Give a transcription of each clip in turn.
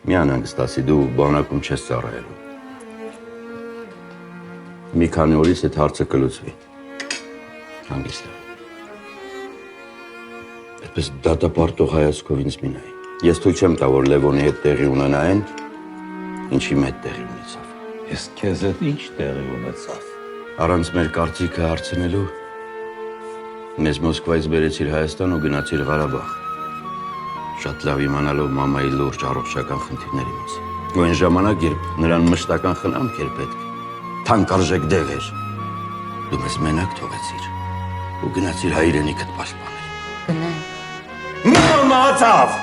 Մի անհանգստացի, դու բանակում չես ծառայելու։ Մի քանի օրից այդ հարցը կլուծվի։ Հանգիստ է։ Այդպես դատապարտող հայացքով ինձ մի նայի։ Ես թույլ չեմ տա, որ Լևոնի հետ տեղի ունենային, ինչի մեծ տեղի ունեցավ։ Ես քեզ հետ ինչ տեղի ունեցավ։ Առանց մեր կարծիքը հարցնելու մեզ Մոսկվայից բերեցիր Հայաստան ու գնացիր Ղարաբաղ։ Շատ լավ իմանալով մամայի լուրջ առողջական խնդիրների մասին։ Ու այն ժամանակ, երբ նրան մշտական խնամք էր պետք, թանկարժեք դեղ էր, դու մեզ մենակ թողեցիր ու գնացիր հայրենիքդ պաշտպանել։ Մամացավ։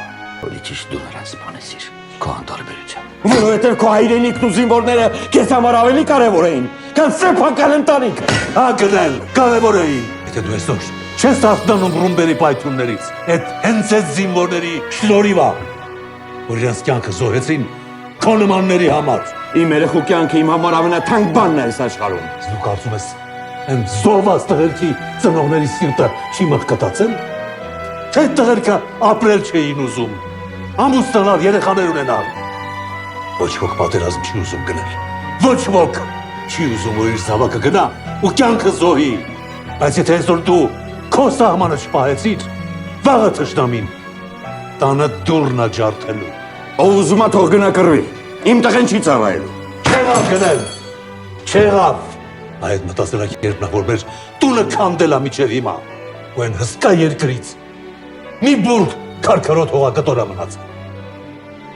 Որի ճիշտ դու նրան սպանեցիր, քո անտարբերությամբ։ Որովհետև քո հայրենիքն ու զինվորները քեզ համար ավելի կարևոր էին, քան սեփական ընտանիքը։ Հա գնել, կարևոր էին։ Եթե դու այսօր չես արթնանում ռումբերի պայթյուններից, այդ հենց այդ զինվորների շլորիվա, որ իրենց կյանքը զոհեցին քո նմանների համար։ Իմ երեխու կյանքը իմ համար ամենաթանկ բանն է այս աշխարհում։ Դու կարծում ես այն զոհված տղերքի ծնողների սիրտը չի մտկտացել։ Թե տղերքը ապրել չէին ուզում, ամուսնանալ, երեխաներ ունենալ։ Ոչ ոք պատերազմ չի ուզում գնել։ Ոչ ոք չի ուզում, որ իր զավակը գնա ու կյանքը զոհի։ Բայց եթե այսօր դու քո սահմանը չպահեցիր, վաղը թշնամին տանը դուռն է ջարդելու։ Ով ուզում է թող գնա կռվի։ Իմ տղեն չի ծառայելու։ Չեղավ գնել։ Չեղավ։ Այդ մտածելակի երբ նա որ մեր տունը քանդել է միջև հիմա։ Ու այն հսկա երկրից մի բուրգ քարքարոտ հողակտորա մնաց։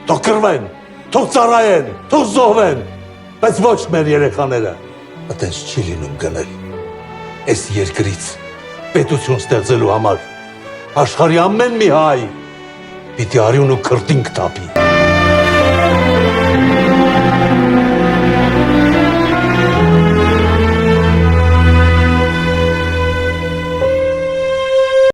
Թող կռվեն, թող ծառայեն, թող զոհվեն, բայց ոչ մեր երեխաները։ Այդպես չի լինում գնել։ Այս երկրից պետություն ստեղծելու համար աշխարհի ամեն մի հայ պիտի արյուն ու քրտինք տապի։